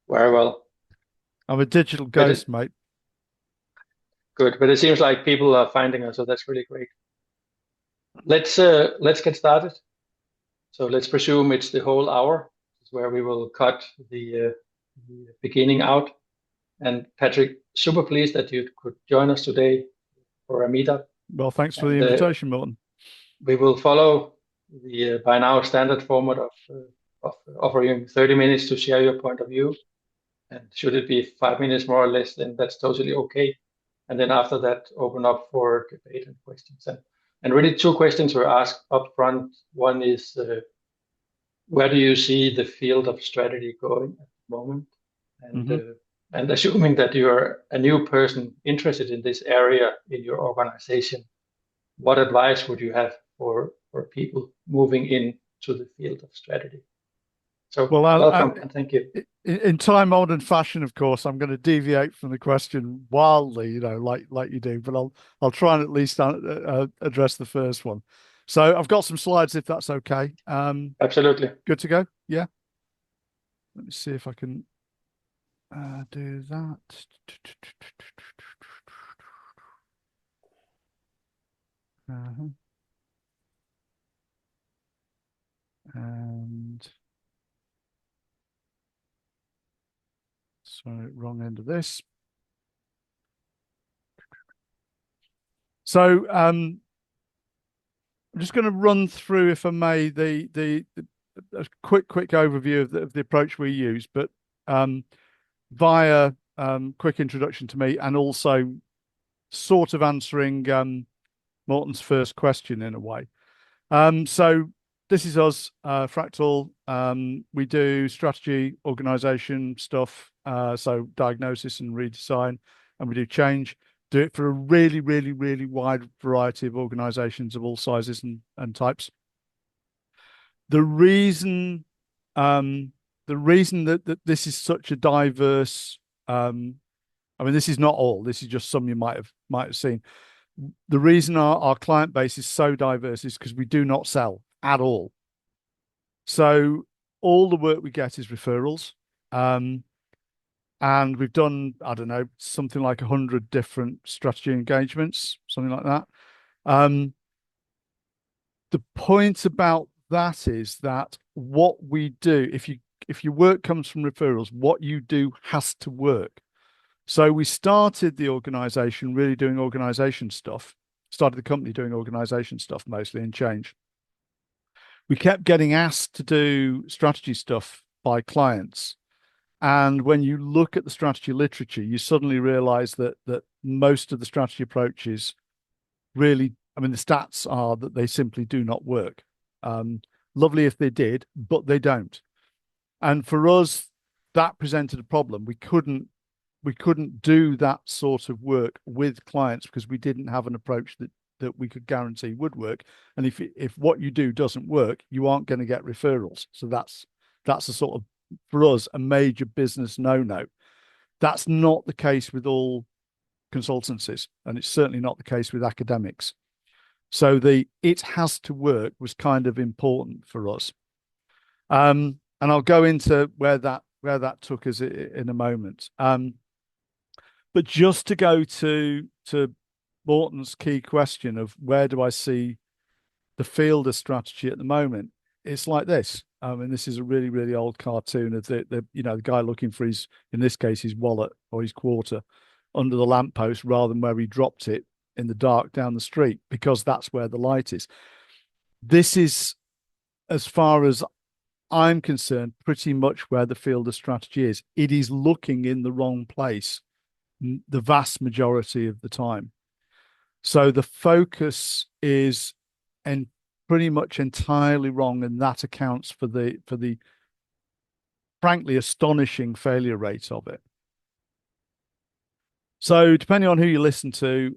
Very well. I'm a digital But ghost, mate. good. But it seems like people are finding us, so that's really great. Let's get started. So let's presume it's the whole hour, where we will cut the beginning out. And Patrick, super pleased that you could join us today for a meetup. Well, thanks for the And invitation, Milton. we will follow the by now standard format of offering 30 minutes to share your point of view. And should it be 5 minutes more or less, then that's totally okay. And then after that, open up for debate and questions. And really, two questions were asked up front. One is, where do you see the field of strategy going at the moment? And Hmm. uh, and assuming that you're a new person interested in this area in your organization, what advice would you have for people moving into the field of strategy? So Well, welcome and thank you. in time-honored fashion, of course, I'm going to deviate from the question wildly, like you do, but I'll try and at least address the first one. So I've got some slides, if that's okay. Absolutely. Good to go? Yeah. Let me see if I can do that. Uh-huh. And sorry, wrong end of this. So I'm just going to run through, if I may, the a quick overview of the approach we use, but um, via quick introduction to me and also sort of answering Morton's first question in a way. So this is us, Fractal. We do strategy, organization stuff, so diagnosis and redesign, and we do change. Do it for a really, really, really wide variety of organizations of all sizes and types. The reason, um, the reason that this is such a diverse, I mean, this is not all. This is just some you might have seen. The reason our client base is so diverse is because we do not sell at all. So all the work we get is referrals. Um, and we've done, I don't know, something like 100 different strategy engagements, something like that. Um, the point about that is that what we do, if your work comes from referrals, what you do has to work. So we started the organization really doing organization stuff, started the company doing organization stuff mostly and change. We kept getting asked to do strategy stuff by clients. And when you look at the strategy literature, you suddenly realize that most of the strategy approaches really, I mean, the stats are that they simply do not work. Um, Lovely if they did, but they don't. And for us, that presented a problem. We couldn't do that sort of work with clients because we didn't have an approach that we could guarantee would work. And if what you do doesn't work, you aren't going to get referrals. So that's a sort of, for us, a major business no-no. That's not the case with all consultancies, and it's certainly not the case with academics. So the it has to work was kind of important for us. And I'll go into where that took us in a moment. But just to go to Morton's key question of where do I see the field of strategy at the moment, it's like this. And this is a really, really old cartoon of the guy looking for his, in this case, his wallet or his quarter under the lamppost rather than where he dropped it in the dark down the street, because that's where the light is. This is, as far as I'm concerned, pretty much where the field of strategy is. It is looking in the wrong place the vast majority of the time. So the focus is and pretty much entirely wrong, and that accounts for the frankly astonishing failure rate of it. So depending on who you listen to,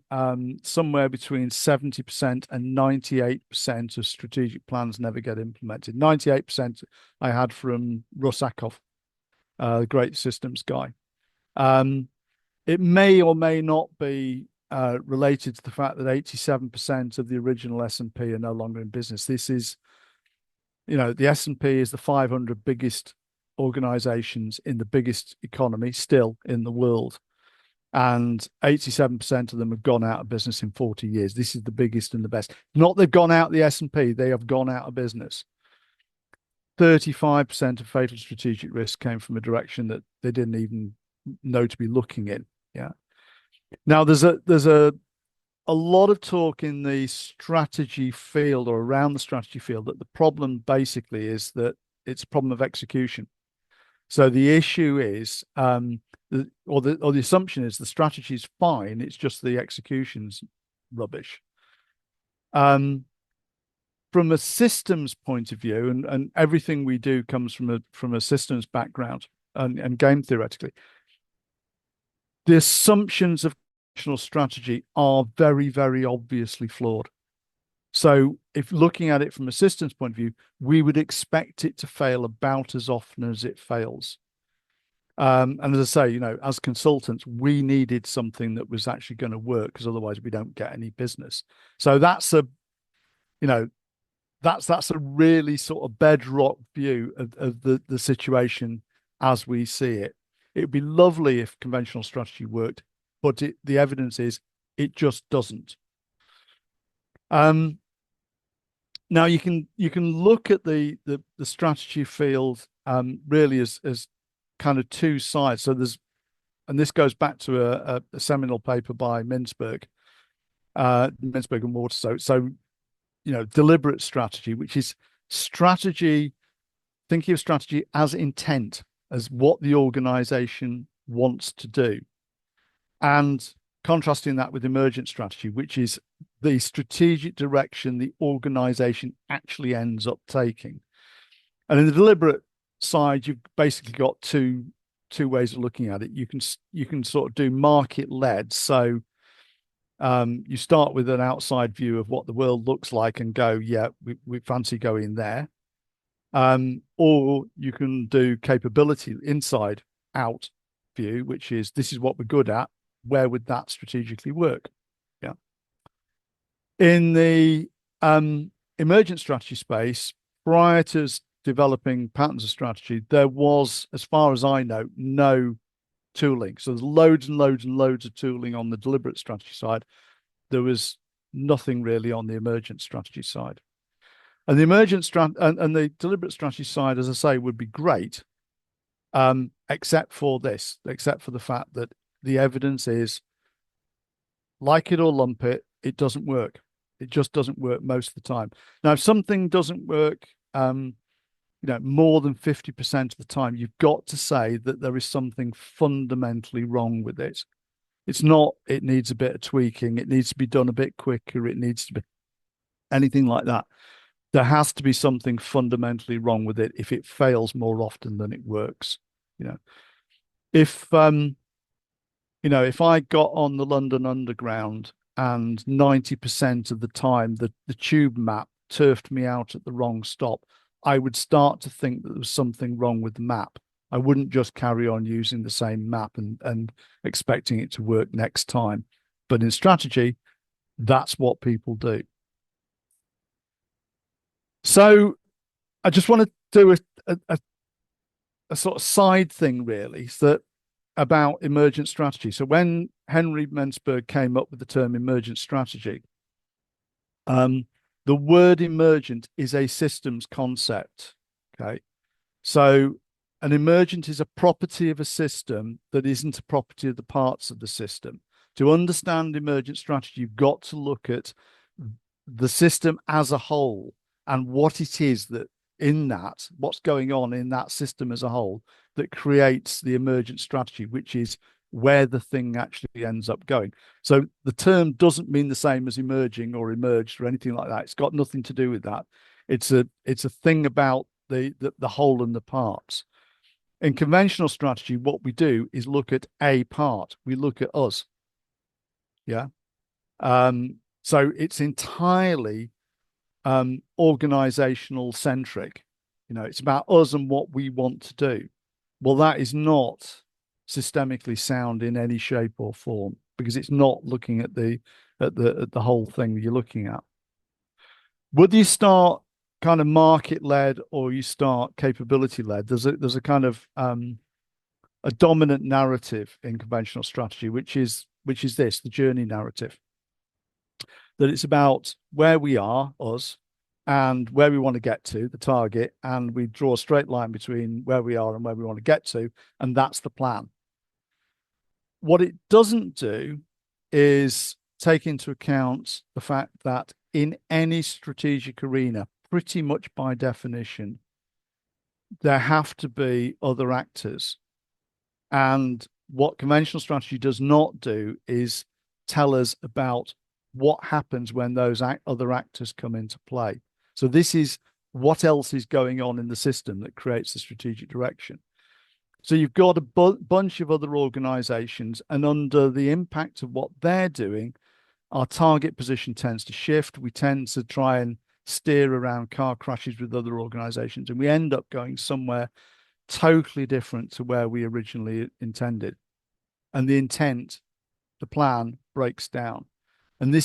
somewhere between 70% and 98% of strategic plans never get implemented. 98% I had from Russ Ackoff, the great systems guy. It may or may not be related to the fact that 87% of the original S&P are no longer in business. This is, the S&P is the 500 biggest organizations in the biggest economy still in the world. And 87% of them have gone out of business in 40 years. This is the biggest and the best. Not they've gone out the S&P, they have gone out of business. 35% of fatal strategic risk came from a direction that they didn't even know to be looking in. Yeah. Now there's a lot of talk in the strategy field or around the strategy field that the problem basically is that it's a problem of execution. So the issue is, the assumption is the strategy is fine. It's just the execution's rubbish. From a systems point of view, and everything we do comes from a systems background and game theoretically, the assumptions of strategy are very, very obviously flawed. So if looking at it from a systems point of view, we would expect it to fail about as often as it fails. And as I say, as consultants, we needed something that was actually going to work because otherwise we don't get any business. So that's a really sort of bedrock view of the situation as we see it. It would be lovely if conventional strategy worked, but the evidence is it just doesn't. Now you can look at the strategy field really as kind of two sides. So and this goes back to a seminal paper by Mintzberg and Water. So deliberate strategy, which is strategy, thinking of strategy as intent, as what the organization wants to do, and contrasting that with emergent strategy, which is the strategic direction the organization actually ends up taking. And in the deliberate side, you've basically got two ways of looking at it. You can sort of do market led. So you start with an outside view of what the world looks like and go, yeah, we fancy going there. Or you can do capability inside out view, which is this is what we're good at. Where would that strategically work? Yeah. In the emergent strategy space, prior to developing patterns of strategy, there was, as far as I know, no tooling. So there's loads and loads and loads of tooling on the deliberate strategy side. There was nothing really on the emergent strategy side. And the emergent and the deliberate strategy side, as I say, would be great, except for the fact that the evidence is, like it or lump it, it doesn't work. It just doesn't work most of the time. Now, if something doesn't work, more than 50% of the time, you've got to say that there is something fundamentally wrong with it. It's not, it needs a bit of tweaking. It needs to be done a bit quicker. It needs to be anything like that. There has to be something fundamentally wrong with it if it fails more often than it works. If I got on the London Underground and 90% of the time the tube map turfed me out at the wrong stop, I would start to think that there was something wrong with the map. I wouldn't just carry on using the same map and expecting it to work next time. But in strategy, that's what people do. So I just want to do a sort of side thing, really, about emergent strategy. So when Henry Mintzberg came up with the term emergent strategy, the word emergent is a systems concept. Okay. So an emergent is a property of a system that isn't a property of the parts of the system. To understand emergent strategy, you've got to look at the system as a whole and what it is that what's going on in that system as a whole that creates the emergent strategy, which is where the thing actually ends up going. So the term doesn't mean the same as emerging or emerged or anything like that. It's got nothing to do with that. It's a thing about the whole and the parts. In conventional strategy, what we do is look at a part. We look at us. Yeah. So it's entirely organizational centric. It's about us and what we want to do. Well, that is not systemically sound in any shape or form because it's not looking at the whole thing that you're looking at. Would you start kind of market led or you start capability led. There's a kind of a dominant narrative in conventional strategy, which is this, the journey narrative. That it's about where we are, us, and where we want to get to, the target, and we draw a straight line between where we are and where we want to get to, and that's the plan. What it doesn't do is take into account the fact that in any strategic arena, pretty much by definition, there have to be other actors. And what conventional strategy does not do is tell us about what happens when those other actors come into play. So this is what else is going on in the system that creates the strategic direction. So you've got a bunch of other organizations, and under the impact of what they're doing, our target position tends to shift. We tend to try and steer around car crashes with other organizations, and we end up going somewhere totally different to where we originally intended. And the intent, the plan breaks down. And there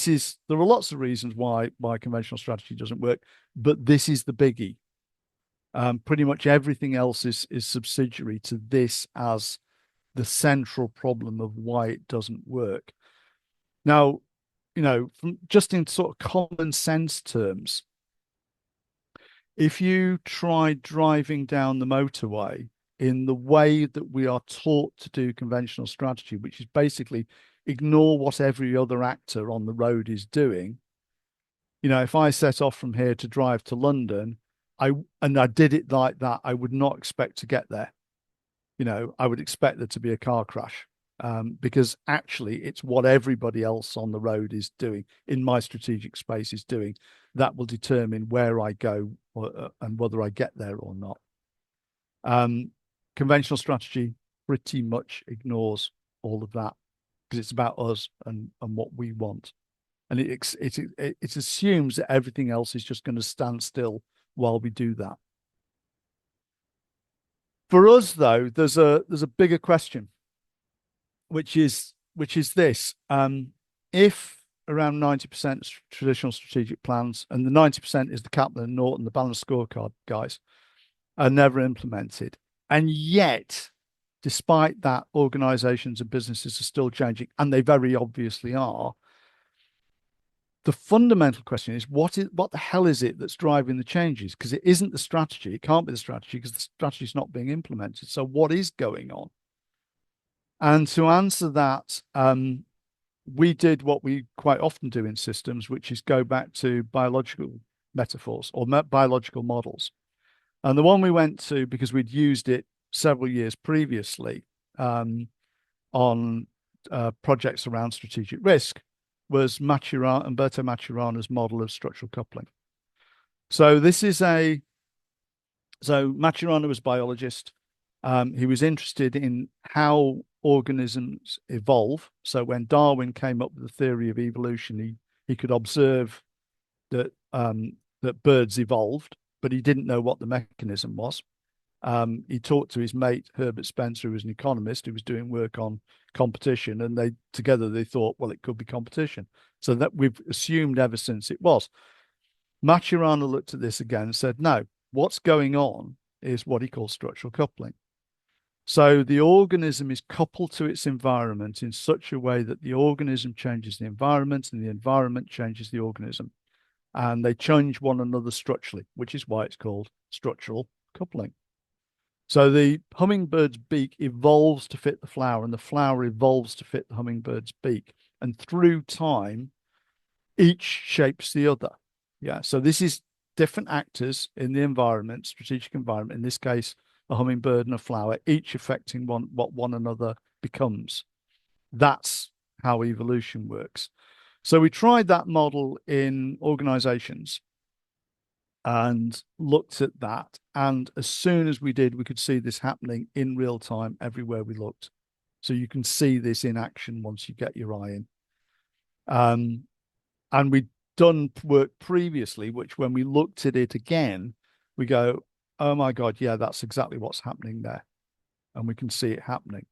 are lots of reasons why conventional strategy doesn't work, but this is the biggie. Pretty much everything else is subsidiary to this as the central problem of why it doesn't work. Now, from just in sort of common sense terms, if you try driving down the motorway in the way that we are taught to do conventional strategy, which is basically ignore what every other actor on the road is doing. If I set off from here to drive to London, and I did it like that, I would not expect to get there. I would expect there to be a car crash, because actually it's what everybody else on the road is doing in my strategic space is doing that will determine where I go and whether I get there or not. Conventional strategy pretty much ignores all of that because it's about us and what we want. And it assumes that everything else is just going to stand still while we do that. For us, though, there's a bigger question, which is this: if around 90% traditional strategic plans, and the 90% is the Kaplan and Norton, the balanced scorecard guys, are never implemented, and yet, despite that, organizations and businesses are still changing, and they very obviously are. The fundamental question is what the hell is it that's driving the changes? Because it isn't the strategy. It can't be the strategy because the strategy is not being implemented. So what is going on? And to answer that, we did what we quite often do in systems, which is go back to biological metaphors or biological models. And the one we went to, because we'd used it several years previously on projects around strategic risk, was Umberto Maturana's model of structural coupling. So Maturana was a biologist. He was interested in how organisms evolve. So when Darwin came up with the theory of evolution, he could observe that birds evolved, but he didn't know what the mechanism was. He talked to his mate Herbert Spencer, who was an economist who was doing work on competition, and they thought, well, it could be competition. So that we've assumed ever since it was. Maturana looked at this again and said, no, what's going on is what he calls structural coupling. So the organism is coupled to its environment in such a way that the organism changes the environment and the environment changes the organism. And they change one another structurally, which is why it's called structural coupling. So the hummingbird's beak evolves to fit the flower, and the flower evolves to fit the hummingbird's beak. And through time, each shapes the other. Yeah. So this is different actors in the environment, strategic environment, in this case, a hummingbird and a flower, each affecting what one another becomes. That's how evolution works. So we tried that model in organizations and looked at that. And as soon as we did, we could see this happening in real time everywhere we looked. So you can see this in action once you get your eye in. And we'd done work previously, which when we looked at it again, we go, oh my God, yeah, that's exactly what's happening there. And we can see it happening.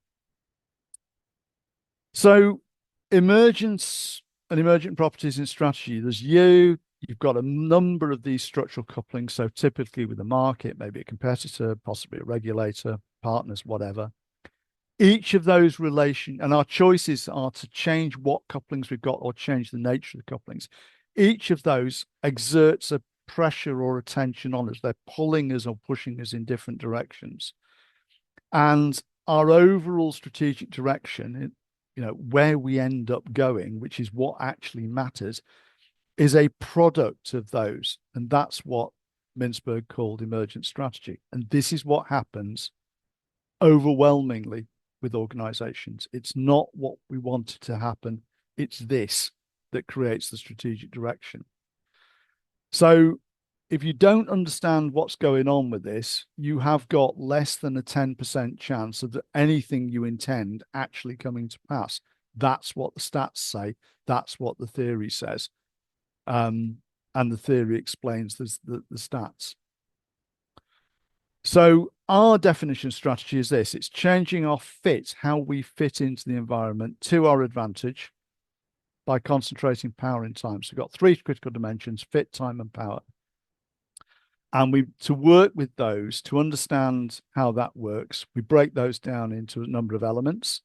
So emergence and emergent properties in strategy, there's you you've got a number of these structural couplings. So typically with the market, maybe a competitor, possibly a regulator, partners, whatever. Each of those and our choices are to change what couplings we've got or change the nature of the couplings. Each of those exerts a pressure or a tension on us. They're pulling us or pushing us in different directions. And our overall strategic direction, where we end up going, which is what actually matters, is a product of those. And that's what Mintzberg called emergent strategy. And this is what happens overwhelmingly with organizations. It's not what we want to happen. It's this that creates the strategic direction. So if you don't understand what's going on with this, you have got less than a 10% chance of anything you intend actually coming to pass. That's what the stats say. That's what the theory says. And the theory explains the stats. So our definition of strategy is this: it's changing our fit, how we fit into the environment to our advantage by concentrating power in time. So we've got three critical dimensions: fit, time, and power. And to work with those, to understand how that works, we break those down into a number of elements.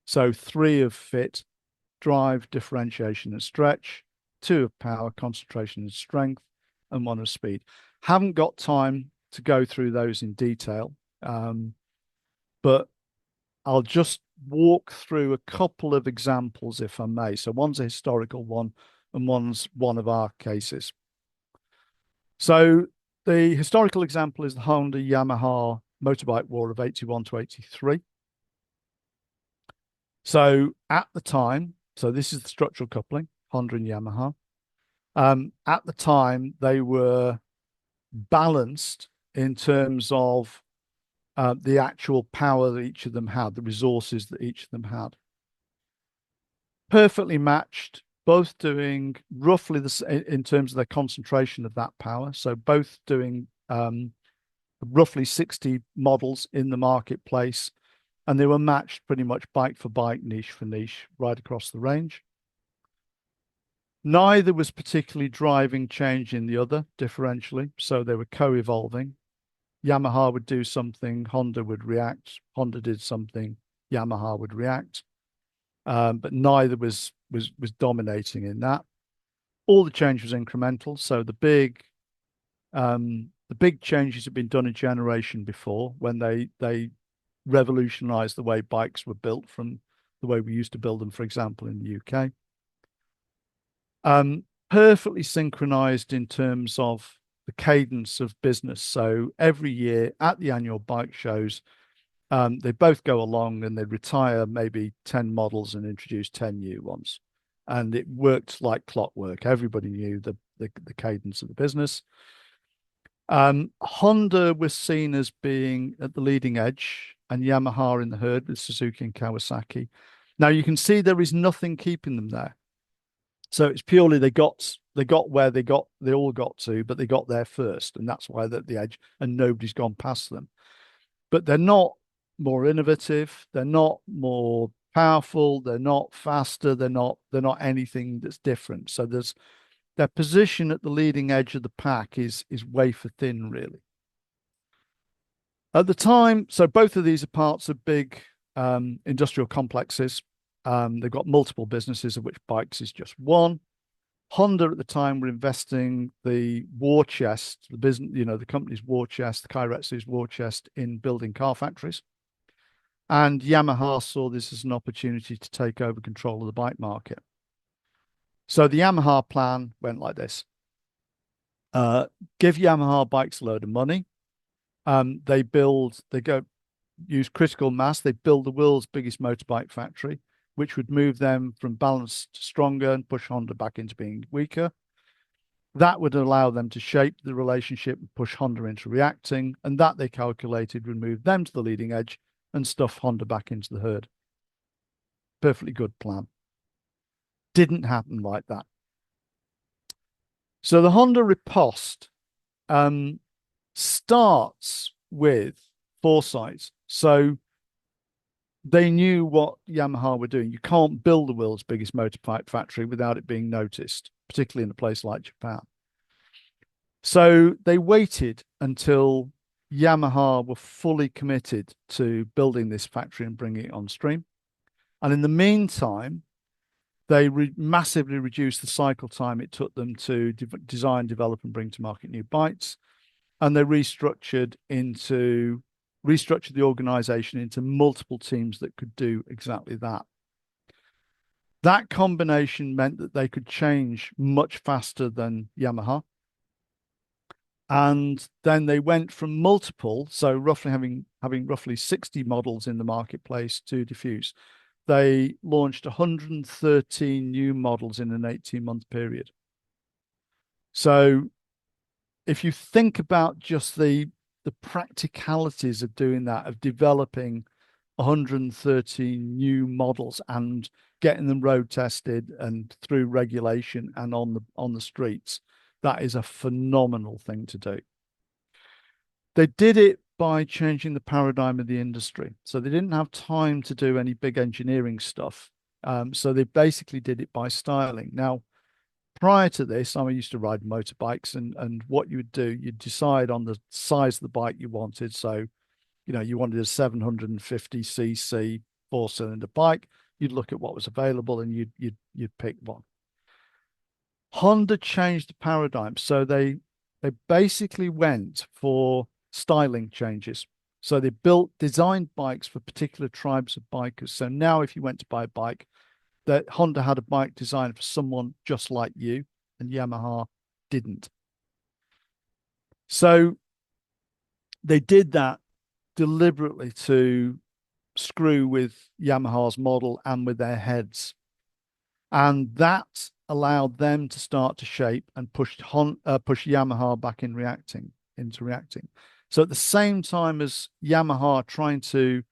So 3 of fit: drive, differentiation, and stretch; 2 of power, concentration and strength; and 1 of speed. Haven't got time to go through those in detail, but I'll just walk through a couple of examples, if I may. So one's a historical one, and one's one of our cases. So the historical example is the Honda Yamaha motorbike war of 81 to 83. So at the time, so this is the structural coupling, Honda and Yamaha. At the time, they were balanced in terms of the actual power that each of them had, the resources that each of them had. Perfectly matched, both doing roughly in terms of their concentration of that power. So both doing roughly 60 models in the marketplace, and they were matched pretty much bike for bike, niche for niche, right across the range. Neither was particularly driving change in the other differentially, so they were co-evolving. Yamaha would do something, Honda would react. Honda did something, Yamaha would react. But neither was dominating in that. All the change was incremental. So the big changes had been done a generation before, when they revolutionized the way bikes were built from the way we used to build them, for example, in the UK. Perfectly synchronized in terms of the cadence of business. So every year at the annual bike shows, they both go along and they retire maybe 10 models and introduce 10 new ones. And it worked like clockwork. Everybody knew the cadence of the business. Honda was seen as being at the leading edge, and Yamaha in the herd with Suzuki and Kawasaki. Now you can see there is nothing keeping them there. So it's purely they got where they all got to, but they got there first, and that's why they're at the edge, and nobody's gone past them. But they're not more innovative, they're not more powerful, they're not faster, they're not anything that's different. So their position at the leading edge of the pack is wafer thin, really. At the time, so both of these are parts of big industrial complexes. They've got multiple businesses, of which bikes is just one. Honda at the time were investing the war chest, the business, the company's war chest, the Kairetsu's war chest, in building car factories. And Yamaha saw this as an opportunity to take over control of the bike market. So the Yamaha plan went like this. Give Yamaha bikes a load of money. They use critical mass. They build the world's biggest motorbike factory, which would move them from balanced to stronger and push Honda back into being weaker. That would allow them to shape the relationship and push Honda into reacting, and that they calculated would move them to the leading edge and stuff Honda back into the herd. Perfectly good plan. Didn't happen like that. So the Honda riposte starts with foresight. So they knew what Yamaha were doing. You can't build the world's biggest motorbike factory without it being noticed, particularly in a place like Japan. So they waited until Yamaha were fully committed to building this factory and bringing it on stream. And in the meantime, they massively reduced the cycle time it took them to design, develop, and bring to market new bikes. And they restructured the organization into multiple teams that could do exactly that. That combination meant that they could change much faster than Yamaha. And then they went from multiple, so roughly having roughly 60 models in the marketplace to diffuse. They launched 113 new models in an 18-month period. So if you think about just the practicalities of doing that, of developing 113 new models and getting them road tested and through regulation and on the streets, that is a phenomenal thing to do. They did it by changing the paradigm of the industry. So they didn't have time to do any big engineering stuff. So they basically did it by styling. Now, prior to this, I used to ride motorbikes, and what you would do, you'd decide on the size of the bike you wanted. So, you wanted a 750cc 4-cylinder bike. You'd look at what was available and you'd pick one. Honda changed the paradigm. So they basically went for styling changes. So they designed bikes for particular tribes of bikers. So now if you went to buy a bike, that Honda had a bike designed for someone just like you, and Yamaha didn't. So they did that deliberately to screw with Yamaha's model and with their heads. And that allowed them to start to shape and push Yamaha back into reacting. So at the same time as Yamaha trying to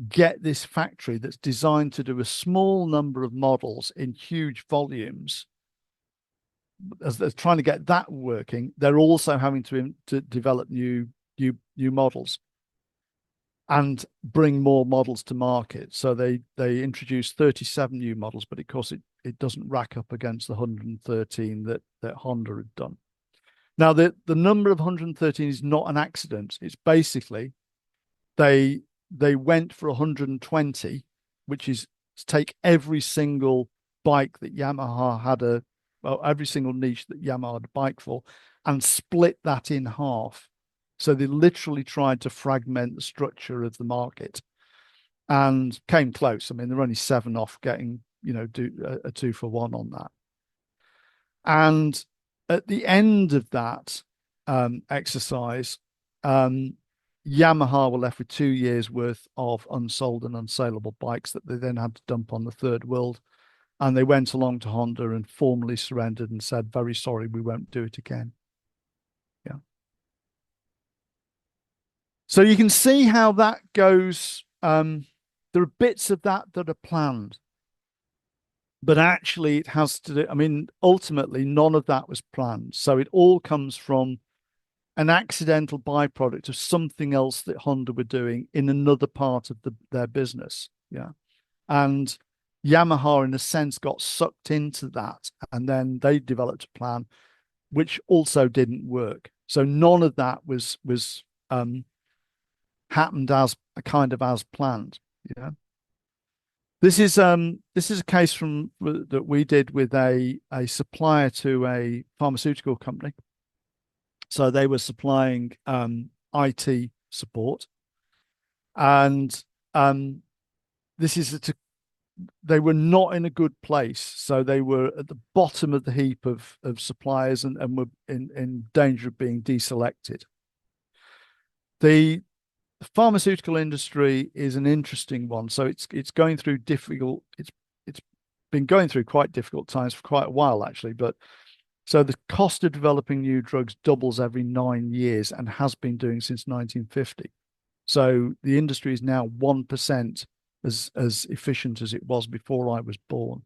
get this factory that's designed to do a small number of models in huge volumes, as they're trying to get that working, they're also having to develop new models and bring more models to market. So they introduced 37 new models, but of course it doesn't rack up against the 113 that Honda had done. Now the number of 113 is not an accident. It's basically they went for 120, which is to take every single bike that Yamaha had every single niche that Yamaha had a bike for, and split that in half. So they literally tried to fragment the structure of the market and came close. I mean, they're only 7 off getting, do a 2-for-1 on that. And at the end of that exercise, Yamaha were left with 2 years worth of unsold and unsaleable bikes that they then had to dump on the third world. And they went along to Honda and formally surrendered and said, very sorry, we won't do it again. Yeah. So you can see how that goes. There are bits of that are planned, but actually it has to do, I mean, ultimately none of that was planned. So it all comes from an accidental byproduct of something else that Honda were doing in another part of their business. Yeah. And Yamaha, in a sense, got sucked into that, and then they developed a plan which also didn't work. So none of that was happened as planned. Yeah. This is a case that we did with a supplier to a pharmaceutical company. So they were supplying IT support, and they were not in a good place. So they were at the bottom of the heap of suppliers and were in danger of being deselected. The pharmaceutical industry is an interesting one. So it's going through it's been going through quite difficult times for quite a while, actually. But so the cost of developing new drugs doubles every 9 years and has been doing since 1950. So the industry is now 1% as efficient as it was before I was born.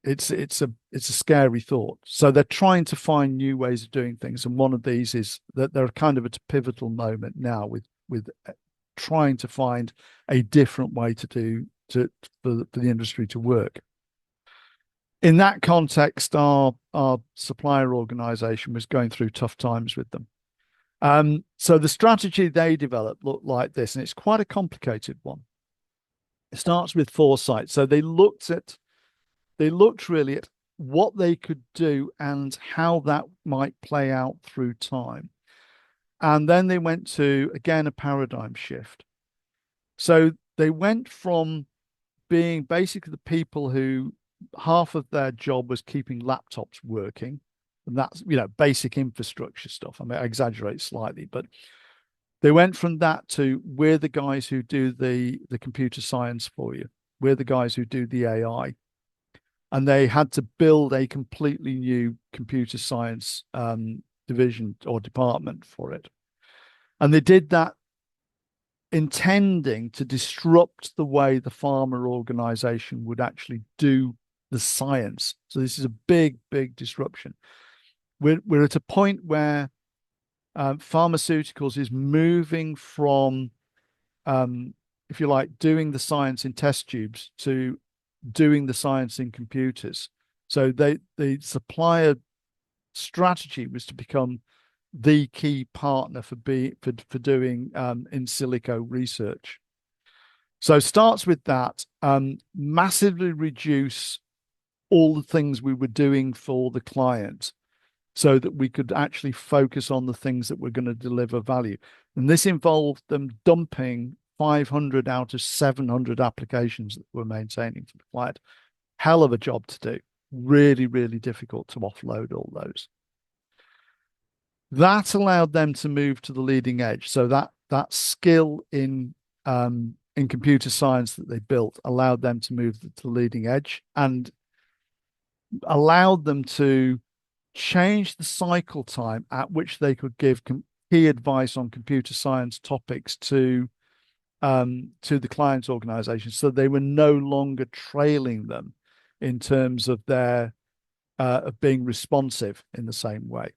It's a scary thought. So they're trying to find new ways of doing things, and one of these is that they're kind of at a pivotal moment now with trying to find a different way for the industry to work. In that context, our supplier organization was going through tough times with them. So the strategy they developed looked like this, and it's quite a complicated one. It starts with foresight. So they looked really at what they could do and how that might play out through time. And then they went to, again, a paradigm shift. So they went from being basically the people who half of their job was keeping laptops working. And that's, basic infrastructure stuff. I mean, I exaggerate slightly, but they went from that to we're the guys who do the computer science for you. We're the guys who do the AI. And they had to build a completely new computer science division or department for it. And they did that intending to disrupt the way the pharma organization would actually do the science. So this is a big, big disruption. We're at a point where pharmaceuticals is moving from, if you like, doing the science in test tubes to doing the science in computers. So the supplier strategy was to become the key partner for doing in silico research. So starts with that, massively reduce all the things we were doing for the client so that we could actually focus on the things that were going to deliver value. And this involved them dumping 500 out of 700 applications that we're maintaining for the client. Hell of a job to do. Really, really difficult to offload all those. That allowed them to move to the leading edge. So that skill in computer science that they built allowed them to move to the leading edge and allowed them to change the cycle time at which they could give key advice on computer science topics to the client's organization. So they were no longer trailing them in terms of their of being responsive in the same way.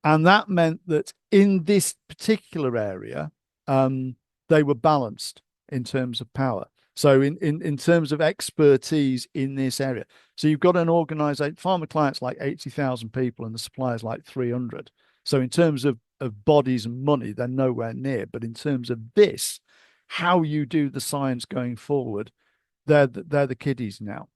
And that meant that in this particular area, they were balanced in terms of power. So in terms of expertise in this area. So you've got an organization, pharma clients like 80,000 people and the suppliers like 300. So in terms of bodies and money, they're nowhere near. But in terms of this, how you do the science going forward, they're the kiddies now.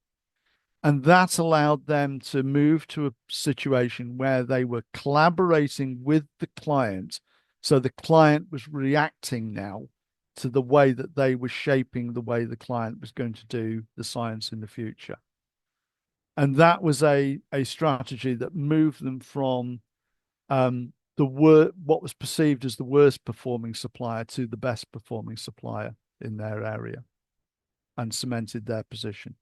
And that allowed them to move to a situation where they were collaborating with the client. So the client was reacting now to the way that they were shaping the way the client was going to do the science in the future. And that was a strategy that moved them from what was perceived as the worst performing supplier to the best performing supplier in their area and cemented their position.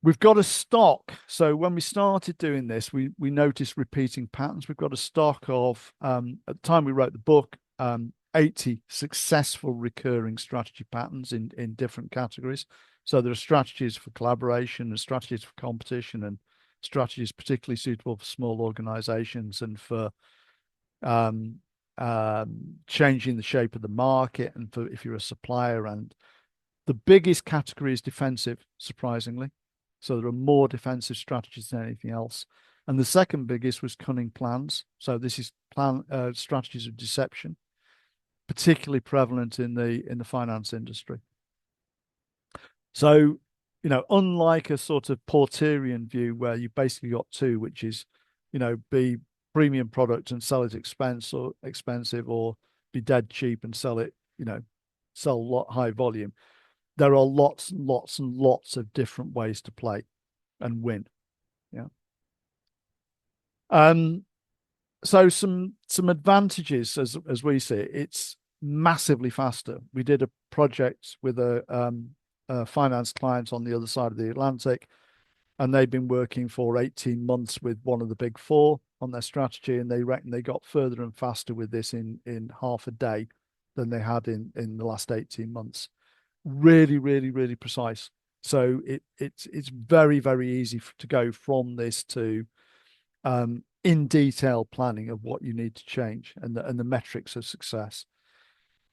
We've got a stock. So when we started doing this, we noticed repeating patterns. We've got a stock of, at the time we wrote the book, 80 successful recurring strategy patterns in different categories. So there are strategies for collaboration and strategies for competition and strategies particularly suitable for small organizations and for changing the shape of the market and for if you're a supplier. And the biggest category is defensive, surprisingly. So there are more defensive strategies than anything else. And the second biggest was cunning plans. So this is strategies of deception, particularly prevalent in the finance industry. So, unlike a sort of Porterian view where you basically got two, which is, be premium product and sell it expensive or be dead cheap and sell it, sell a lot high volume. There are lots and lots and lots of different ways to play and win. Yeah. So some advantages as we see it, it's massively faster. We did a project with a finance client on the other side of the Atlantic, and they've been working for 18 months with one of the big four on their strategy, and they reckon they got further and faster with this in half a day than they had in the last 18 months. Really, really, really precise. So it's very, very easy to go from this to in detail planning of what you need to change and the metrics of success.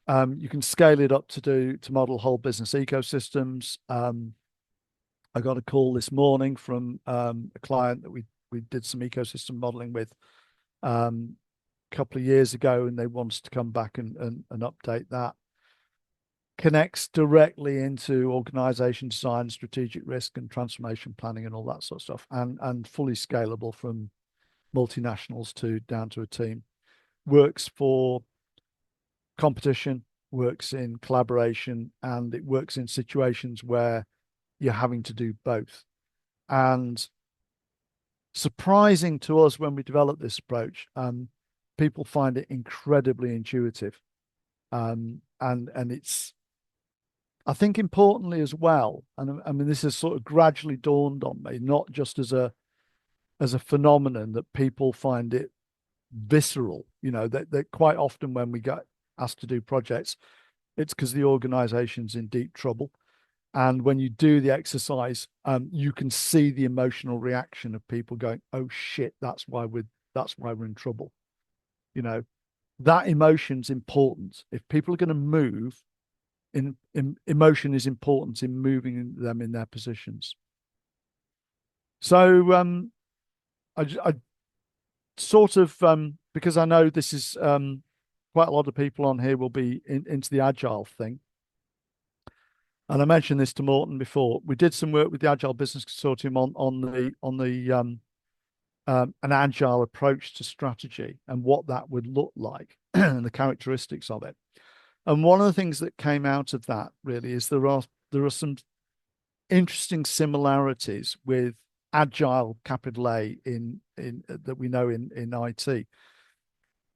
You can scale it up to model whole business ecosystems. I got a call this morning from a client that we did some ecosystem modeling with a couple of years ago, and they wanted to come back and update that. Connects directly into organization design, strategic risk, and transformation planning, and all that sort of stuff, and fully scalable from multinationals to down to a team. Works for competition, works in collaboration, and it works in situations where you're having to do both. And surprising to us when we develop this approach, people find it incredibly intuitive. And it's, I think, importantly as well, and I mean, this has sort of gradually dawned on me, not just as a phenomenon, that people find it visceral. You know, that quite often when we get asked to do projects, it's because the organization's in deep trouble. And when you do the exercise, you can see the emotional reaction of people going, "Oh shit, that's why we're in trouble." You know, that emotion's important. If people are going to move, in emotion is important in moving them in their positions. So I sort of because I know this is quite a lot of people on here will be into the agile thing. And I mentioned this to Morten before. We did some work with the Agile Business Consortium on the an agile approach to strategy and what that would look like and the characteristics of it. And one of the things that came out of that really is there are some interesting similarities with agile, capital A, in that we know in IT.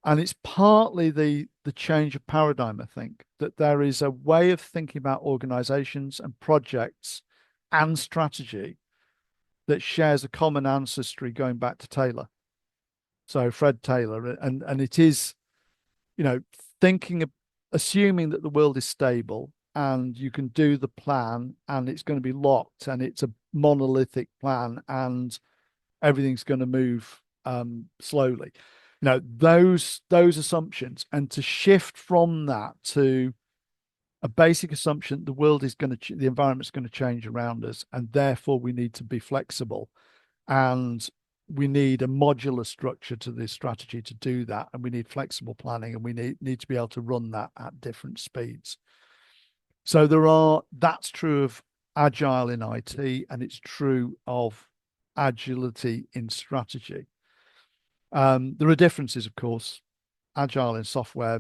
And it's partly the change of paradigm, I think, that there is a way of thinking about organizations and projects and strategy that shares a common ancestry going back to Taylor. So Fred Taylor, and it is, you know, assuming that the world is stable and you can do the plan and it's going to be locked and it's a monolithic plan and everything's going to move slowly. You know, those assumptions, and to shift from that to a basic assumption the world is going to the environment's going to change around us, and therefore we need to be flexible, and we need a modular structure to this strategy to do that, and we need flexible planning, and we need to be able to run that at different speeds. So that's true of agile in IT, and it's true of agility in strategy. There are differences, of course. Agile in software,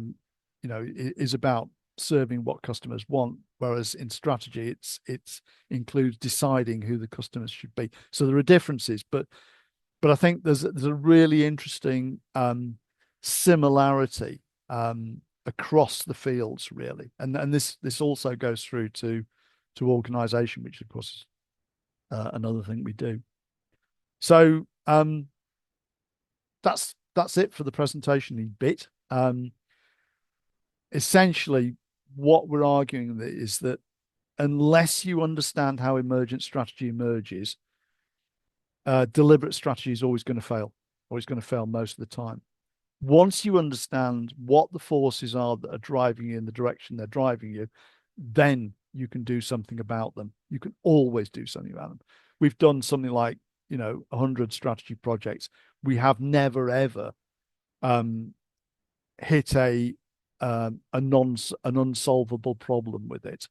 you know, is about serving what customers want, whereas in strategy, it includes deciding who the customers should be. So there are differences, but I think there's a really interesting similarity across the fields, really, and this also goes through to organization, which of course is another thing we do. So that's it for the presentation bit. Essentially, what we're arguing is that unless you understand how emergent strategy emerges, deliberate strategy is always going to fail, or it's going to fail most of the time. Once you understand what the forces are that are driving you in the direction they're driving you, then you can do something about them. You can always do something about them. We've done something like, 100 strategy projects. We have never ever hit an unsolvable problem with it,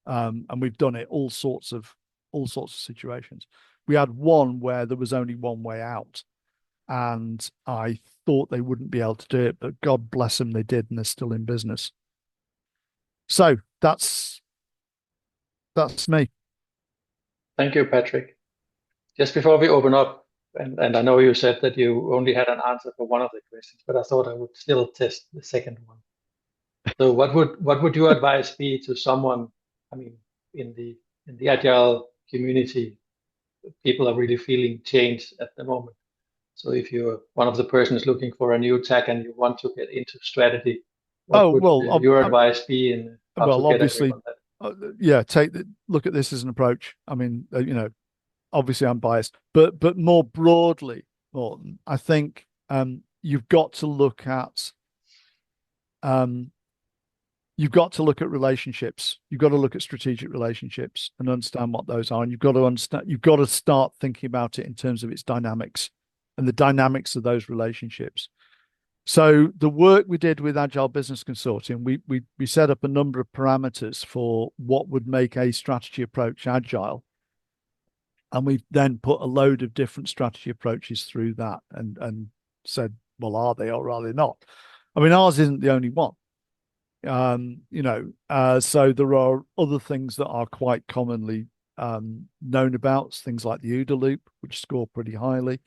and we've done it all sorts of situations. We had one where there was only one way out, and I thought they wouldn't be able to do it, but God bless them, they did, and they're still in business. So that's me. Thank you, Patrick. Just before we open up, and I know you said that you only had an answer for one of the questions, but I thought I would still test the second one. So what would your advice be to someone, I mean, in the agile community, people are really feeling change at the moment. So if you're one of the persons looking for a new tech and you want to get into strategy, what would your advice be in how to get a grip on that? Yeah, look at this as an approach. I mean, obviously I'm biased, but more broadly, Morten, I think you've got to look at you've got to look at relationships. You've got to look at strategic relationships and understand what those are. And you've got to start thinking about it in terms of its dynamics and the dynamics of those relationships. So the work we did with Agile Business Consortium, we set up a number of parameters for what would make a strategy approach agile. And we then put a load of different strategy approaches through that and said, well, are they or are they not? I mean, ours isn't the only one. So there are other things that are quite commonly known about, things like the OODA loop, which score pretty highly.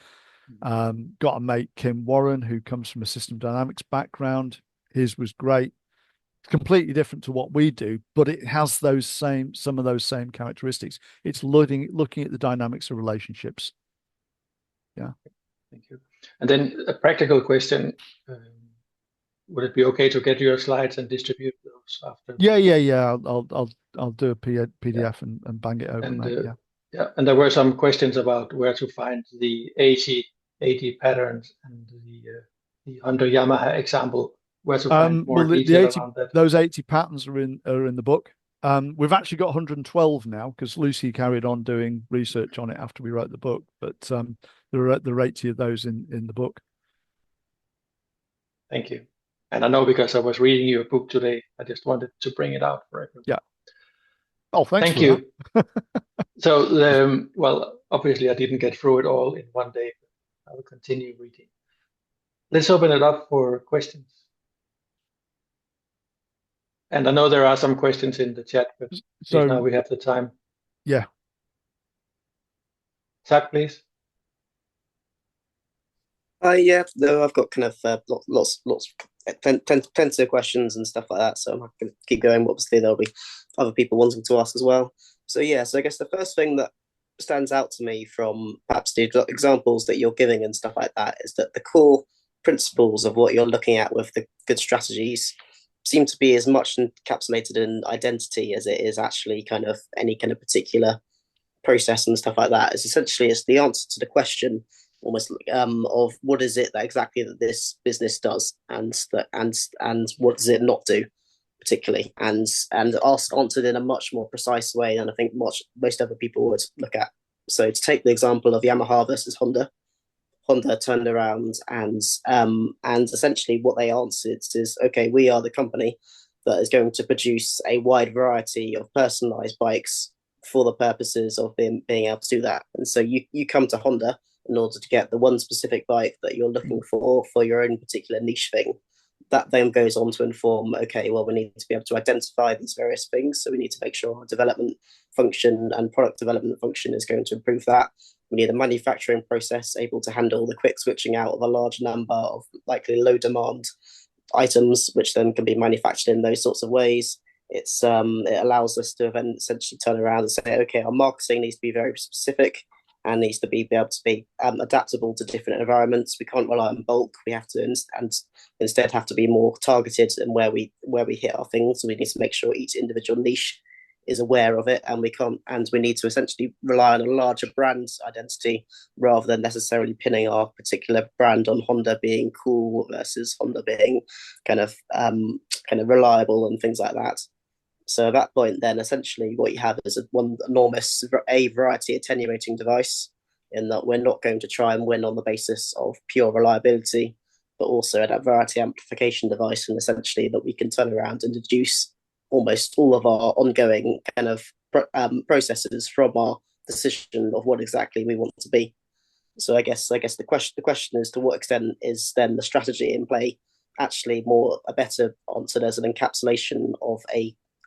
Got a mate, Kim Warren, who comes from a system dynamics background. His was great. Completely different to what we do, but it has some of those same characteristics. It's looking at the dynamics of relationships. Yeah. Thank you. And then a practical question. Would it be okay to get your slides and distribute those after? Yeah. I'll do a PDF and bang it over. And mate. yeah, and there were some questions about where to find the 80 patterns and the Honda Yamaha example. Where to find more detail around that? Those 80 patterns are in the book. We've actually got 112 now because Lucy carried on doing research on it after we wrote the book. But there are 80 of those in the book. Thank you. And I know because I was reading your book today, I just wanted to bring it out for everyone. Yeah. Oh, thanks. Thank you. So, well, obviously I didn't get through it all in one day. But I will continue reading. Let's open it up for questions. And I know there are some questions in the chat, but now we have the time. Yeah. Zach, please. Yeah, no, I've got kind of lots, plenty of questions and stuff like that. So I'm going to keep going. Obviously, there'll be other people wanting to ask as well. So yeah, so I guess the first thing that stands out to me from perhaps the examples that you're giving and stuff like that is that the core principles of what you're looking at with the good strategies seem to be as much encapsulated in identity as it is actually kind of any kind of particular process and stuff like that. It's essentially it's the answer to the question almost of what is it that exactly that this business does and what does it not do particularly and answered in a much more precise way than I think most other people would look at. So to take the example of Yamaha versus Honda turned around and essentially what they answered is, okay, we are the company that is going to produce a wide variety of personalized bikes for the purposes of being able to do that. And so you come to Honda in order to get the one specific bike that you're looking for your own particular niche thing. That then goes on to inform, okay, well, we need to be able to identify these various things. So we need to make sure our development function and product development function is going to improve that. We need a manufacturing process able to handle the quick switching out of a large number of likely low demand items, which then can be manufactured in those sorts of ways. It allows us to then essentially turn around and say, okay, our marketing needs to be very specific and needs to be able to be adaptable to different environments. We can't rely on bulk. We have to instead have to be more targeted in where we hit our things. So we need to make sure each individual niche is aware of it, and we need to essentially rely on a larger brand identity rather than necessarily pinning our particular brand on Honda being cool versus Honda being kind of reliable and things like that. So at that point, then essentially what you have is one enormous variety attenuating device, in that we're not going to try and win on the basis of pure reliability, but also a variety amplification device, and essentially that we can turn around and deduce almost all of our ongoing kind of processes from our decision of what exactly we want to be. So I guess the question is, to what extent is then the strategy in play actually a better answered as an encapsulation of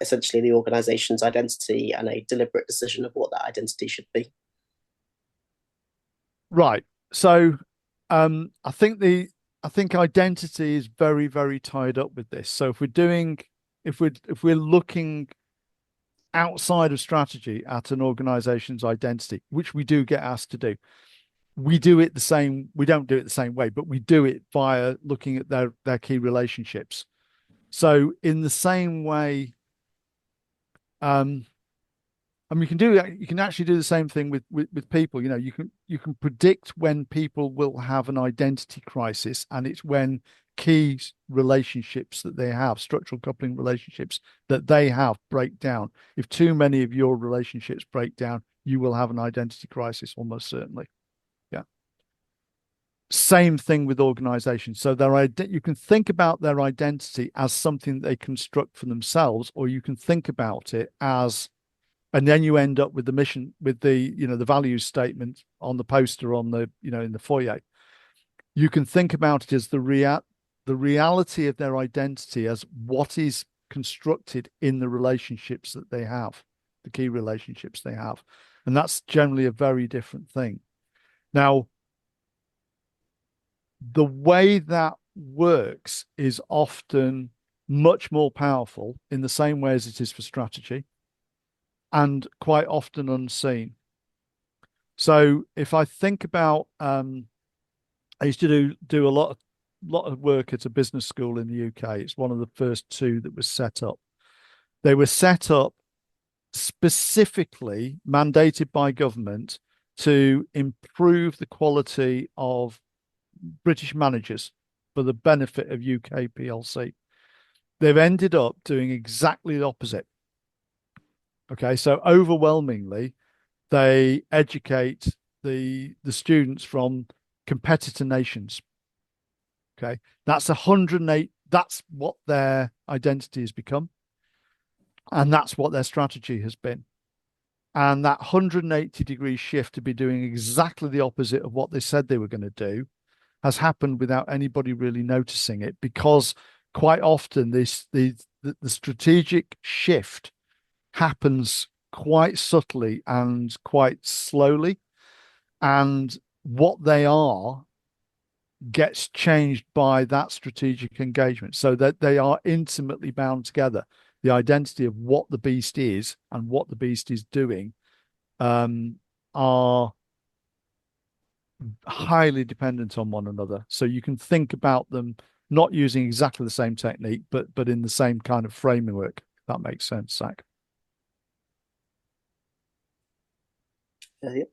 essentially the organization's identity and a deliberate decision of what that identity should be. Right. So I think identity is very, very tied up with this. So if we're looking outside of strategy at an organization's identity, which we do get asked to do, we don't do it the same way, but we do it via looking at their key relationships. So in the same way, and you can actually do the same thing with people. You can predict when people will have an identity crisis, and it's when key relationships that they have, structural coupling relationships that they have, break down. If too many of your relationships break down, you will have an identity crisis, almost certainly. Yeah. Same thing with organizations. So you can think about their identity as something that they construct for themselves, or you can think about it as, and then you end up with the mission, with the, the values statement on the poster on the, in the foyer. You can think about it as the reality of their identity as what is constructed in the relationships that they have, the key relationships they have. And that's generally a very different thing. Now, the way that works is often much more powerful in the same way as it is for strategy, and quite often unseen. So if I think about, I used to do a lot of work at a business school in the UK. It's one of the first two that was set up. They were set up specifically mandated by government to improve the quality of British managers for the benefit of UK PLC. They've ended up doing exactly the opposite. Okay, so overwhelmingly, they educate the students from competitor nations. Okay, that's 108. That's what their identity has become, and that's what their strategy has been. And that 180-degree shift to be doing exactly the opposite of what they said they were going to do has happened without anybody really noticing it, because quite often the strategic shift happens quite subtly and quite slowly, and what they are gets changed by that strategic engagement, so that they are intimately bound together. The identity of what the beast is and what the beast is doing are highly dependent on one another. So you can think about them not using exactly the same technique, but in the same kind of framework. If that makes sense, Zach. Yeah.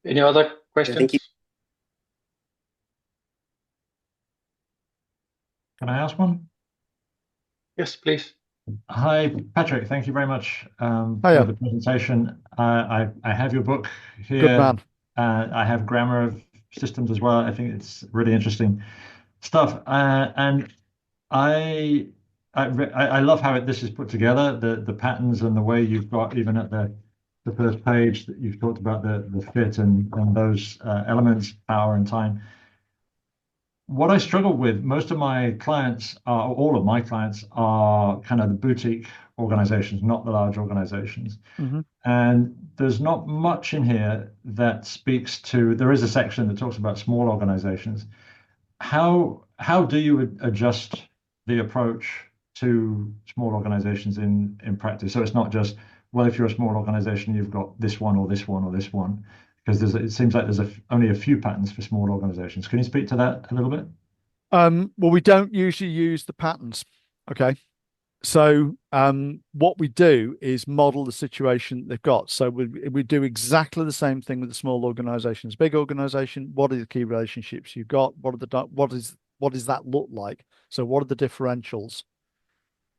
Any other questions? Thank you. Can I ask one? Yes, please. Hi, Patrick. Thank you very much for Hiya. the presentation. I have your book here. Good man. I have grammar of systems as well. I think it's really interesting stuff. And I love how this is put together, the patterns and the way you've got, even at the first page, that you've talked about the fit and those elements, power and time. What I struggle with, most of my clients are, all of my clients are kind of the boutique organizations, not the large organizations. Mm-hmm. And there's not much in here that speaks to, there is a section that talks about small organizations. How do you adjust the approach to small organizations in practice? So it's not just, well, if you're a small organization, you've got this one or this one or this one, because it seems like there's only a few patterns for small organizations. Can you speak to that a little bit? Well, we don't usually use the patterns. Okay. So what we do is model the situation they've got. So we do exactly the same thing with the small organizations. Big organization, what are the key relationships you've got? What does that look like? So what are the differentials?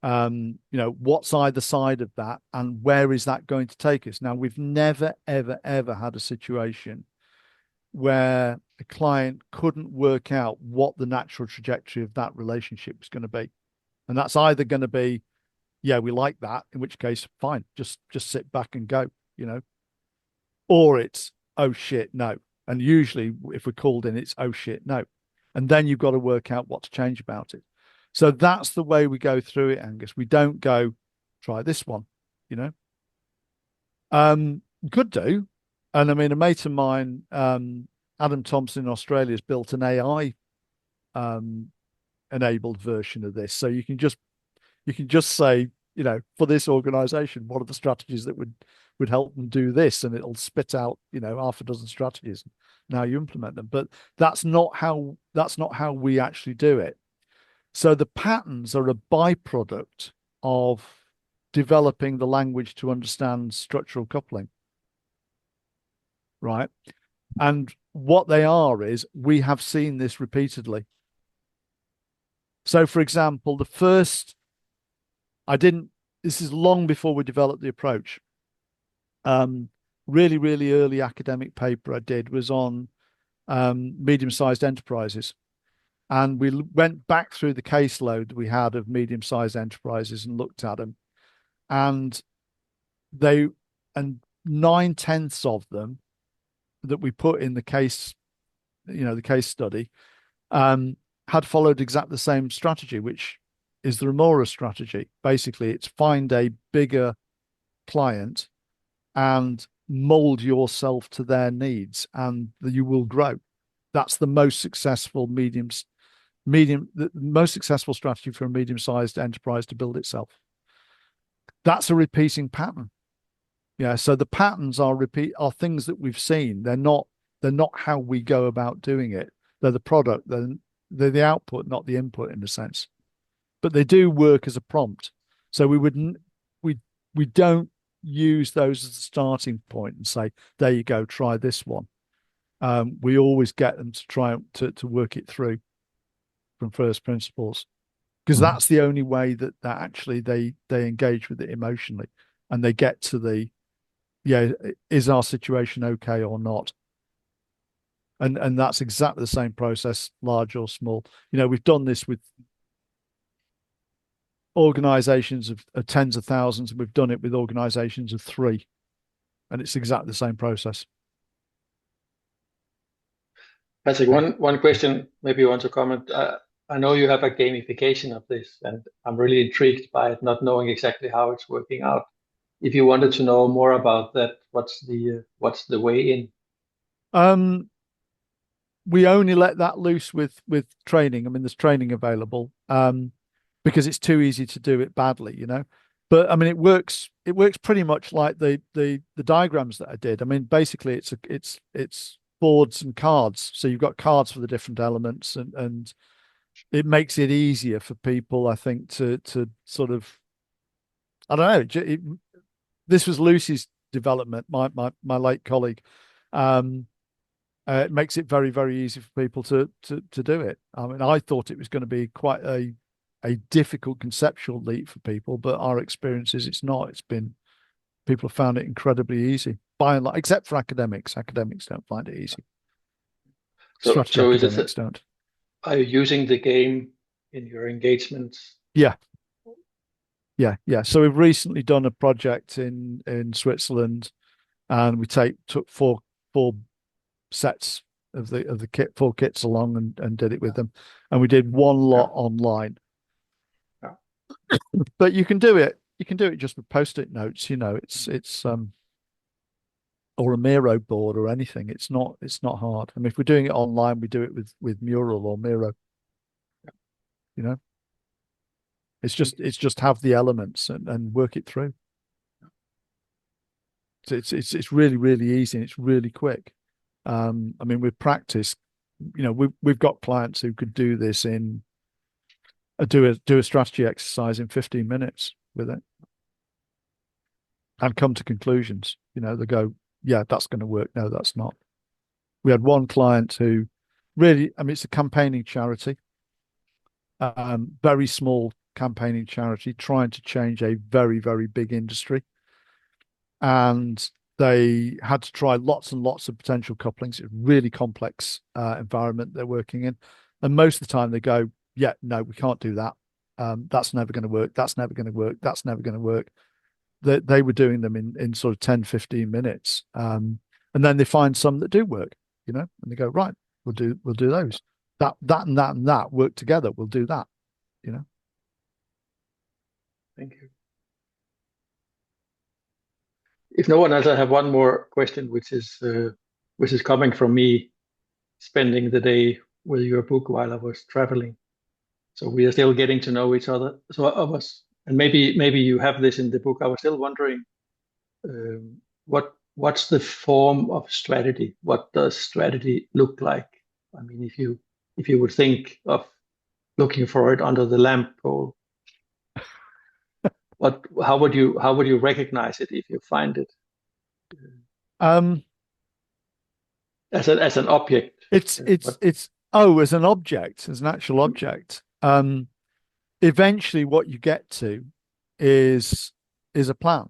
What's either side of that, and where is that going to take us? Now, we've never, ever, ever had a situation where a client couldn't work out what the natural trajectory of that relationship was going to be. And that's either going to be, yeah, we like that, in which case, fine, just sit back and go, or it's, oh shit, no. And usually if we're called in, it's, oh shit, no. And then you've got to work out what to change about it. So that's the way we go through it, Angus. We don't go, try this one, Could do. And I mean, a mate of mine, Adam Thompson in Australia, has built an AI enabled version of this. So you can just say, for this organization, what are the strategies that would help them do this? And it'll spit out, half a dozen strategies and how you implement them. But that's not how we actually do it. So the patterns are a byproduct of developing the language to understand structural coupling. Right. And what they are is, we have seen this repeatedly. So, for example, this is long before we developed the approach. Really, really early academic paper I did was on medium-sized enterprises. And we went back through the caseload we had of medium-sized enterprises and looked at them. And 9/10 of them that we put in the case, the case study, had followed exactly the same strategy, which is the Remora strategy. Basically, it's find a bigger client and mold yourself to their needs, and you will grow. That's the most successful the most successful strategy for a medium-sized enterprise to build itself. That's a repeating pattern. Yeah. So the patterns are things that we've seen. They're not how we go about doing it. They're the product. They're the output, not the input in a sense. But they do work as a prompt. So we don't use those as a starting point and say, there you go, try this one. We always get them to try to work it through from first principles, because that's the only way that actually they engage with it emotionally, and they get to is our situation okay or not? And that's exactly the same process, large or small. We've done this with organizations of tens of thousands, and we've done it with organizations of 3, and it's exactly the same process. Patrick, one question, maybe you want to comment. I know you have a gamification of this, and I'm really intrigued by it, not knowing exactly how it's working out. If you wanted to know more about that, what's the way in? We only let that loose with training. I mean, there's training available, because it's too easy to do it badly, But I mean, it works pretty much like the diagrams that I did. I mean, basically, it's boards and cards. So you've got cards for the different elements, and it makes it easier for people, I think, to sort of, I don't know. This was Lucy's development, my late colleague. It makes it very, very easy for people to do it. I mean, I thought it was going to be quite a difficult conceptual leap for people, but our experience is it's not. People have found it incredibly easy, by and large, except for academics. Academics don't find it easy. So academics don't. Are you using the game in your engagements? Yeah. So we've recently done a project in Switzerland, and we took four sets of the kit, 4 kits along, and did it with them, and we did one lot online. But you can do it just with post-it notes. It's or a Miro board or anything. It's not hard. I mean, if we're doing it online, we do it with Mural or Miro. It's just have the elements and work it through. So it's really, really easy, and it's really quick. I mean, with practice, we've got clients who could do this do a strategy exercise in 15 minutes with it, and come to conclusions. They go, yeah, that's going to work. No, that's not. We had one client who really, I mean, it's a campaigning charity, very small campaigning charity, trying to change a very, very big industry. And they had to try lots and lots of potential couplings. It's a really complex environment they're working in. And most of the time they go, yeah, no, we can't do that. That's never going to work. That's never going to work. That's never going to work. They were doing them in sort of 10, 15 minutes. And then they find some that do work, and they go, right, we'll do those. That and that and that work together. We'll do that, Thank you. If no one else, I have one more question, which is coming from me spending the day with your book while I was traveling. So we are still getting to know each other. So I was, and maybe you have this in the book. I was still wondering, what's the form of strategy? What does strategy look like? I mean, if you would think of looking for it under the lamp pole, how would you recognize it if you find it? As an object. As an object, as an actual object. eventually what you get to is a plan.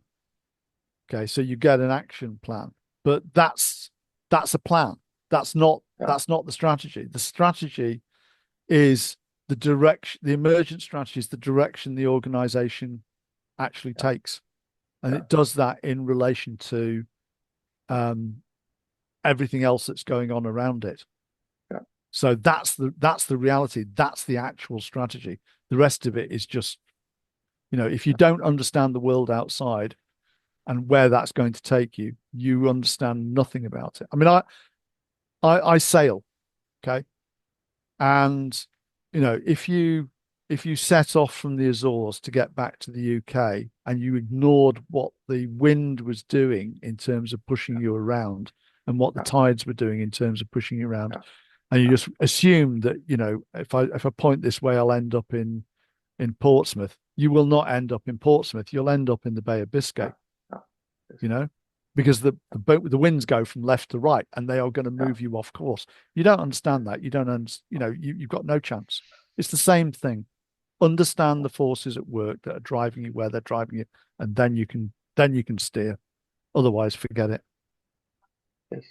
Okay, so you get an action plan, but that's a plan. That's not the strategy. The strategy is the direction. The emergent strategy is the direction the organization actually takes, and it does that in relation to everything else that's going on around it. So that's the reality. That's the actual strategy. The rest of it is just, if you don't understand the world outside and where that's going to take you, you understand nothing about it. I mean, I sail, okay, and if you set off from the Azores to get back to the UK and you ignored what the wind was doing in terms of pushing you around and what the tides were doing in terms of pushing you around, and you just assume that if I point this way I'll end up in Portsmouth, you will not end up in Portsmouth. You'll end up in the Bay of Biscay, because the winds go from left to right and they are going to move you off course. You don't understand that. You don't you've got no chance. It's the same thing. Understand the forces at work that are driving you where they're driving you, and then you can steer. Otherwise, forget it. Yes.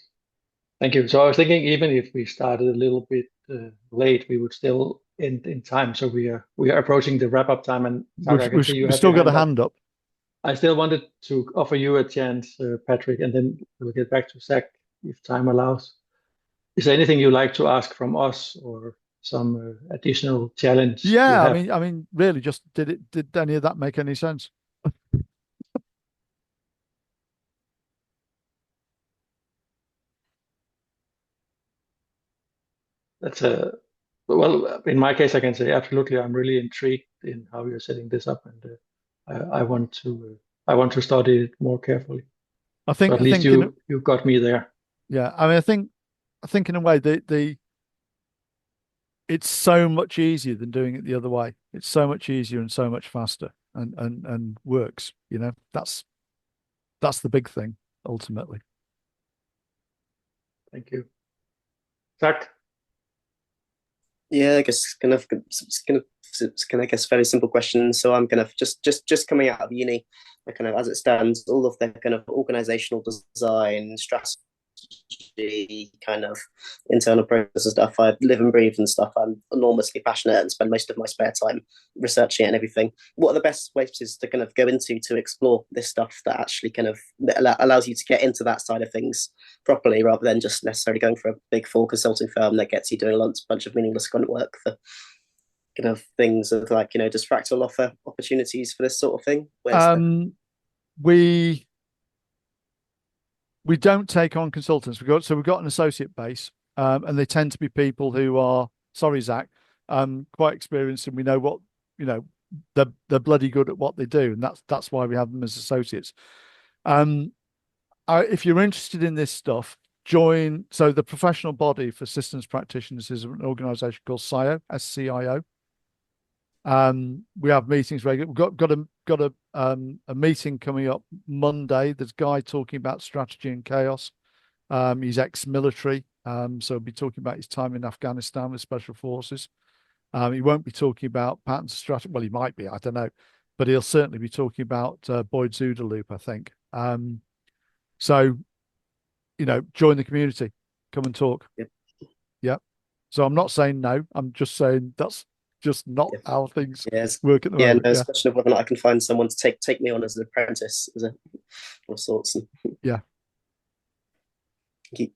Thank you. So I was thinking, even if we started a little bit late, we would still end in time. So we are approaching the wrap up time, and I can see you have still your got a hand up. I still wanted to offer you a chance, Patrick, and then we'll get back to Zach if time allows. Is there anything you'd like to ask from us, or some additional challenge? Yeah, I mean, really, just did any of that make any sense? That's well, in my case, I can say absolutely. I'm really intrigued in how you're setting this up, and I want to study it more carefully. I think so at least you got me there. Yeah, I mean, I think in a way it's so much easier than doing it the other way. It's so much easier and so much faster, and works. That's the big thing ultimately. Thank you, Zach. Yeah, I guess I guess fairly simple question. So I'm kind of just coming out of uni. I kind of, as it stands, all of the kind of organizational design, strategy, kind of internal process and stuff, I live and breathe and stuff. I'm enormously passionate and spend most of my spare time researching it and everything. What are the best places to kind of go into to explore this stuff that actually kind of allows you to get into that side of things properly, rather than just necessarily going for a big four consulting firm that gets you doing a bunch of meaningless grunt work for kind of things of like, does Fractal offer opportunities for this sort of thing? We don't take on consultants. We've got an associate base, and they tend to be people who are, sorry, Zach, quite experienced, and we know what, they're bloody good at what they do, and that's why we have them as associates. If you're interested in this stuff, join. So the professional body for systems practitioners is an organization called SCIO, SCIO. We have meetings regularly. We've got a meeting coming up Monday. There's a guy talking about strategy and chaos. He's ex-military, so he'll be talking about his time in Afghanistan with special forces. He won't be talking about patterns of strategy. Well, he might be, I don't know, but he'll certainly be talking about Boyd's OODA loop, I think. So, join the community, come and talk. Yep. So I'm not saying no. I'm just saying that's just not how things work at the moment. No, it's a question of whether or not I can find someone to take me on as an apprentice, of sorts. Yeah. Thank you.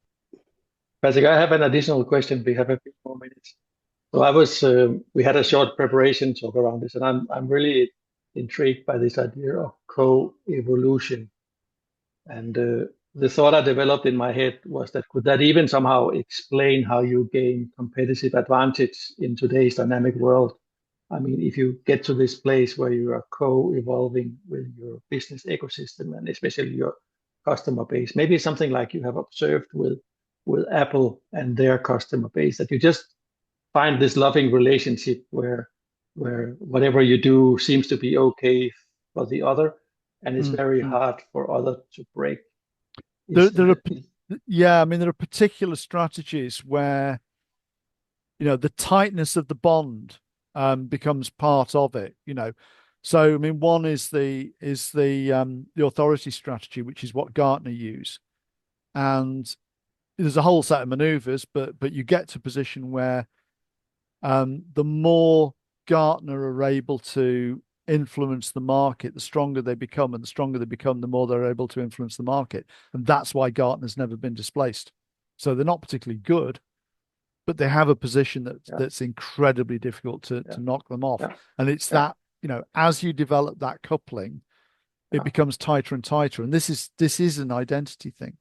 Patrick, I have an additional question. We have a few more minutes. So we had a short preparation talk around this, and I'm really intrigued by this idea of co-evolution. And the thought I developed in my head was that could that even somehow explain how you gain competitive advantage in today's dynamic world? I mean, if you get to this place where you are co-evolving with your business ecosystem and especially your customer base, maybe something like you have observed with Apple and their customer base, that you just find this loving relationship where whatever you do seems to be okay for the other, and it's very hard for others to break. There are particular strategies where the tightness of the bond becomes part of it, So I mean, one is the authority strategy, which is what Gartner use, and there's a whole set of maneuvers, but you get to a position where the more Gartner are able to influence the market, the stronger they become, and the stronger they become, the more they're able to influence the market, and that's why Gartner's never been displaced. So they're not particularly good, but they have a position that's incredibly difficult to knock them off. And it's that, as you develop that coupling, it becomes tighter and tighter. And this is an identity thing.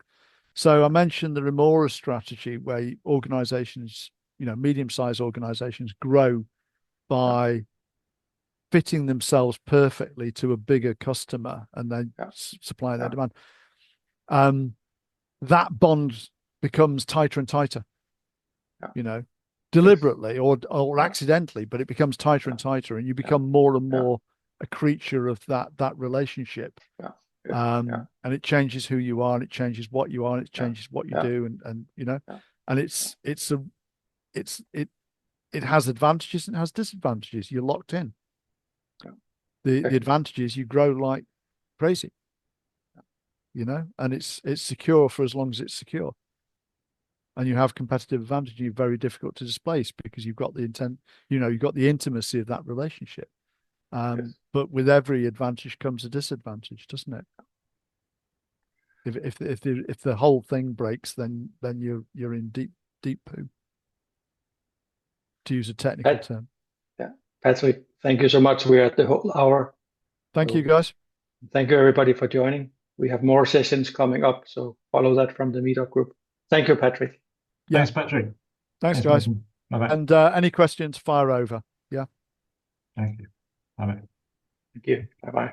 So I mentioned the Remora strategy, where organizations, medium-sized organizations grow by fitting themselves perfectly to a bigger customer and then supplying their demand. That bond becomes tighter and tighter, deliberately or accidentally, but it becomes tighter and tighter, and you become more and more a creature of that relationship. And it changes who you are, and it changes what you are, and it changes what you do, and and it has advantages and it has disadvantages. You're locked in. The advantages, you grow like crazy, and it's secure for as long as it's secure. And you have competitive advantage. You're very difficult to displace because you've got the intent, you've got the intimacy of that relationship. But with every advantage comes a disadvantage, doesn't it? If the whole thing breaks, then you're in deep poo, to use a technical term. Yeah, Patrick, thank you so much. We're at the whole hour. Thank you, guys. Thank you, everybody, for joining. We have more sessions coming up, so follow that from the Meetup group. Thank you, Patrick. Yeah. Thanks, Patrick. Thanks, guys. Bye-bye. And any questions, fire over. Yeah. Thank you. Bye-bye. Thank you. Bye-bye.